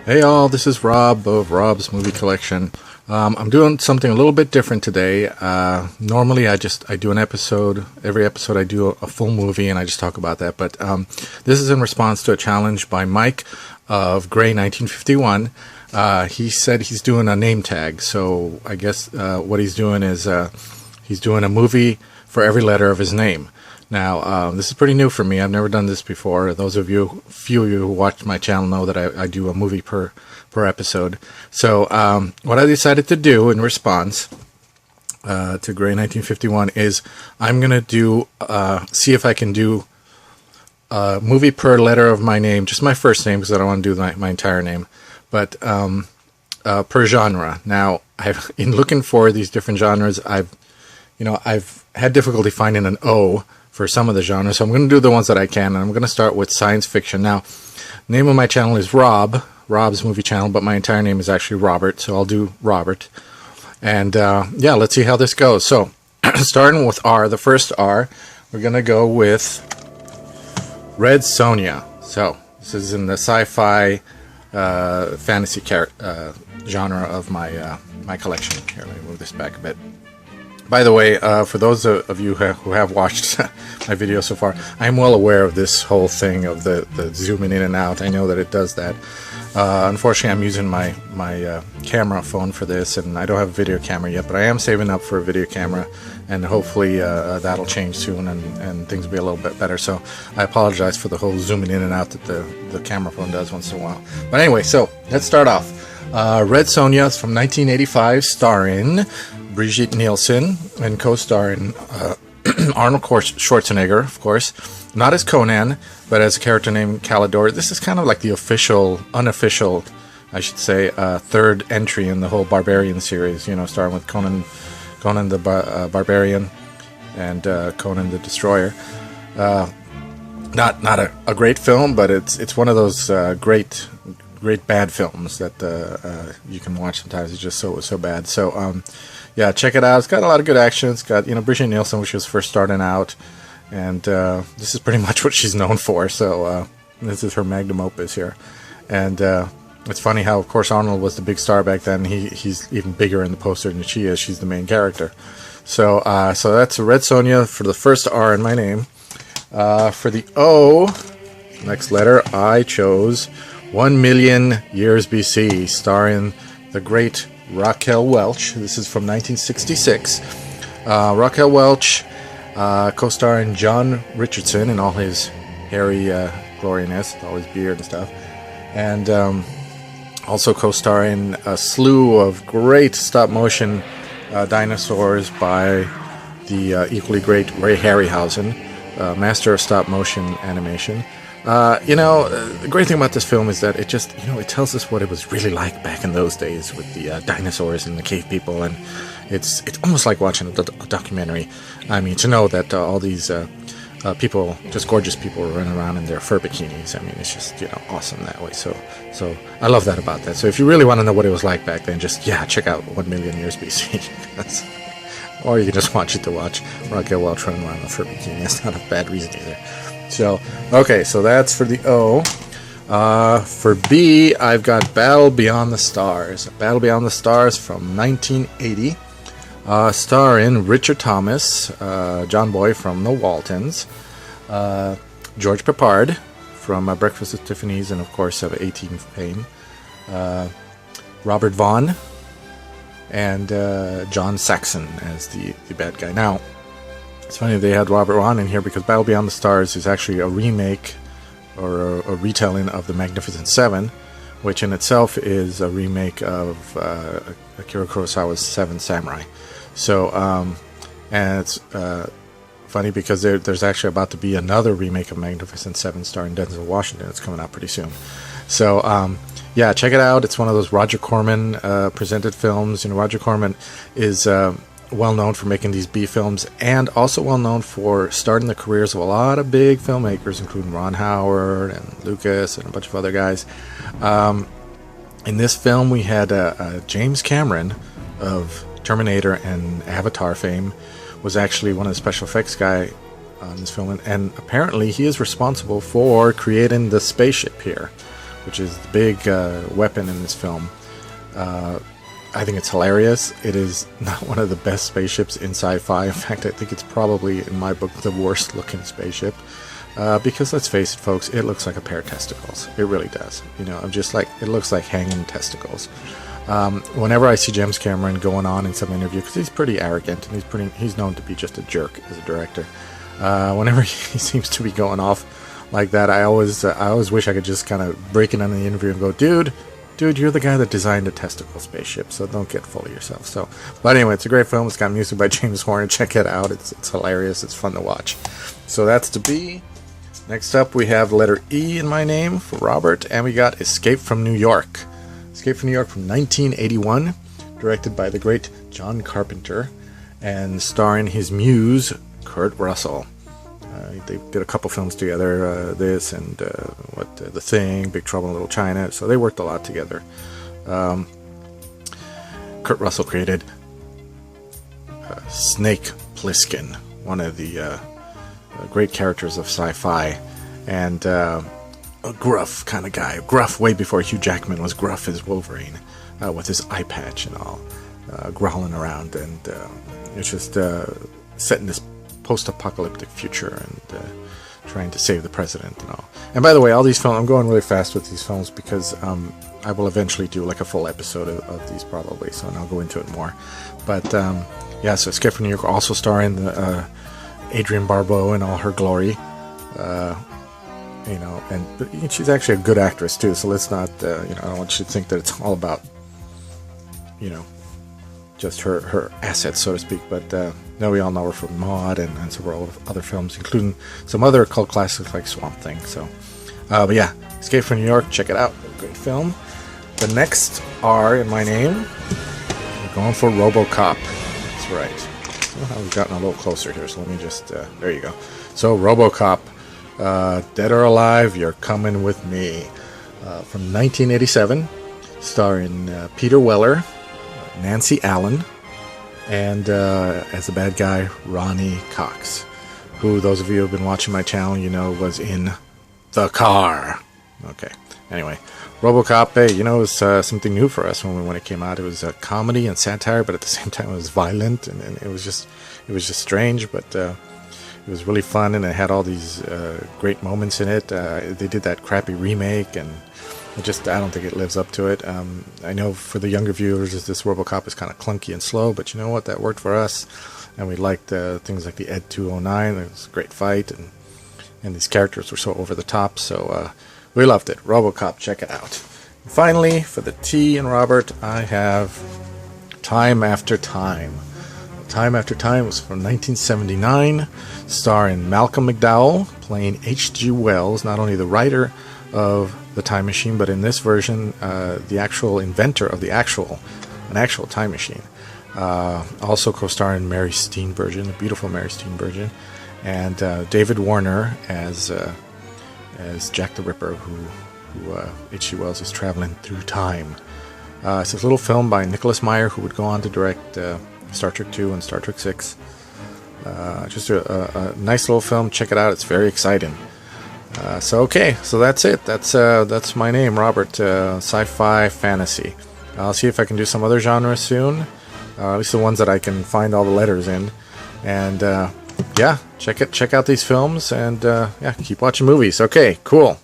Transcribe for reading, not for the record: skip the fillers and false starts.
Hey all, this is Rob of Rob's Movie Collection. I'm doing something a little bit different today. Normally I do an episode, every episode I do a full movie and I just talk about that, but this is in response to a challenge by Mike of Gray 1951. He said he's doing a name tag, so I guess what he's doing is he's doing a movie for every letter of his name. Now, this is pretty new for me. I've never done this before. Those of you, few of you who watch my channel know that I do a movie per episode. So, what I decided to do in response to Gray 1951 is I'm going to do, see if I can do a movie per letter of my name, just my first name because I don't want to do my entire name, but per genre. Now, in looking for these different genres, I've had difficulty finding an O for some of the genres, so I'm going to do the ones that I can, and I'm going to start with science fiction. Now, the name of my channel is Rob's Movie Channel, but my entire name is actually Robert, so I'll do Robert. And yeah, let's see how this goes. So, starting with R, the first R, we're going to go with Red Sonja. So, this is in the sci-fi fantasy genre of my collection. Here, let me move this back a bit. By the way, for those of you who have watched my video so far, I'm well aware of this whole thing of the zooming in and out. I know that it does that. Unfortunately, I'm using my camera phone for this, and I don't have a video camera yet, but I am saving up for a video camera, and hopefully that'll change soon, and things will be a little bit better. So I apologize for the whole zooming in and out that the camera phone does once in a while. But anyway, so let's start off. Red Sonja is from 1985, starring Brigitte Nielsen, and co-starring Arnold Schwarzenegger, of course, not as Conan, but as a character named Calidor. This is kind of like the unofficial, I should say, third entry in the whole Barbarian series, starting with Conan the Barbarian and Conan the Destroyer. Not a great film, but it's one of those great bad films that you can watch sometimes. It's just so bad. So yeah, check it out. It's got a lot of good action. It's got Brigitte Nielsen, which was first starting out, and this is pretty much what she's known for. So this is her magnum opus here, and it's funny how, of course, Arnold was the big star back then. He's even bigger in the poster than she is. She's the main character. So so that's Red Sonja for the first R in my name. For the O, next letter, I chose 1,000,000 Years BC, starring the great Raquel Welch. This is from 1966. Raquel Welch, co-starring John Richardson in all his hairy gloriness, all his beard and stuff, and also co-starring a slew of great stop-motion dinosaurs by the equally great Ray Harryhausen, master of stop-motion animation. The great thing about this film is that it just, it tells us what it was really like back in those days with the dinosaurs and the cave people, and it's almost like watching a documentary. I mean, to know that all these people, just gorgeous people, were running around in their fur bikinis. I mean, it's just, awesome that way. So I love that about that. So if you really want to know what it was like back then, just, check out 1,000,000 Years BC. Or you can just watch it to watch Raquel Welch running around in a fur bikini. That's not a bad reason either. So, okay, so that's for the O. For B, I've got Battle Beyond the Stars. Battle Beyond the Stars from 1980. Starring Richard Thomas, John Boy from The Waltons, George Peppard from Breakfast at Tiffany's, and of course of 18 fame, Robert Vaughn, and John Saxon as the bad guy. Now, it's funny they had Robert Vaughn in here because Battle Beyond the Stars is actually a remake or a retelling of The Magnificent Seven, which in itself is a remake of Akira Kurosawa's Seven Samurai. So, and it's funny because there's actually about to be another remake of Magnificent Seven starring Denzel Washington. It's coming out pretty soon. So, yeah, check it out. It's one of those Roger Corman presented films. Roger Corman is well known for making these B films, and also well known for starting the careers of a lot of big filmmakers, including Ron Howard and Lucas and a bunch of other guys. In this film, we had James Cameron of Terminator and Avatar fame was actually one of the special effects guy on this film, and apparently he is responsible for creating the spaceship here, which is the big weapon in this film. I think it's hilarious. It is not one of the best spaceships in sci-fi. In fact, I think it's probably, in my book, the worst looking spaceship. Because let's face it, folks, it looks like a pair of testicles. It really does. You know, I'm just like, it looks like hanging testicles. Whenever I see James Cameron going on in some interview, because he's pretty arrogant and he's known to be just a jerk as a director. Whenever he seems to be going off like that, I always wish I could just kind of break in on the interview and go, dude, you're the guy that designed a testicle spaceship, so don't get full of yourself. So, but anyway, it's a great film. It's got music by James Horner. Check it out. It's hilarious. It's fun to watch. So that's to be. Next up, we have letter E in my name for Robert, and we got Escape from New York. Escape from New York from 1981, directed by the great John Carpenter, and starring his muse, Kurt Russell. They did a couple films together, this and The Thing, Big Trouble in Little China, so they worked a lot together. Kurt Russell created Snake Plissken, one of the great characters of sci-fi, and a gruff kind of guy. Gruff way before Hugh Jackman was gruff as Wolverine, with his eye patch and all, growling around, and it's just set in this post-apocalyptic future and trying to save the president and all. And by the way, all these films, I'm going really fast with these films because I will eventually do like a full episode of these probably, so I'll go into it more. But yeah, so Escape from New York, also starring Adrienne Barbeau in all her glory. You know, and she's actually a good actress too, so let's not, you know, I don't want you to think that it's all about, you know, just her assets, so to speak. But no, we all know her from Maude and several other films, including some other cult classics like Swamp Thing. So, but yeah, Escape from New York, check it out. Great film. The next R in my name, we're going for Robocop. That's right. Somehow we've gotten a little closer here, so let me just, there you go. So, Robocop, Dead or Alive, You're Coming With Me, from 1987, starring Peter Weller, Nancy Allen, and as the bad guy, Ronnie Cox, who, those of you who have been watching my channel, you know, was in The Car. Okay, anyway, Robocop, hey, you know, it was something new for us when it came out. It was a comedy and satire, but at the same time it was violent, and it was just strange, but it was really fun, and it had all these great moments in it. They did that crappy remake, and I don't think it lives up to it. I know for the younger viewers, this Robocop is kind of clunky and slow, but you know what? That worked for us, and we liked things like the Ed 209. It was a great fight, and these characters were so over the top, so we loved it. Robocop, check it out. And finally, for the T in Robert, I have Time After Time. Time After Time was from 1979, starring Malcolm McDowell playing H.G. Wells, not only the writer of the time machine, but in this version, the actual inventor of an actual time machine. Also co-starring Mary Steenburgen, the beautiful Mary Steenburgen, and David Warner as Jack the Ripper, who H.G. Wells is traveling through time. It's a little film by Nicholas Meyer, who would go on to direct Star Trek II and Star Trek VI. Just a nice little film. Check it out. It's very exciting. So that's it. That's my name, Robert. Sci-fi fantasy. I'll see if I can do some other genres soon. At least the ones that I can find all the letters in. And yeah, check out these films, and yeah, keep watching movies. Okay, cool.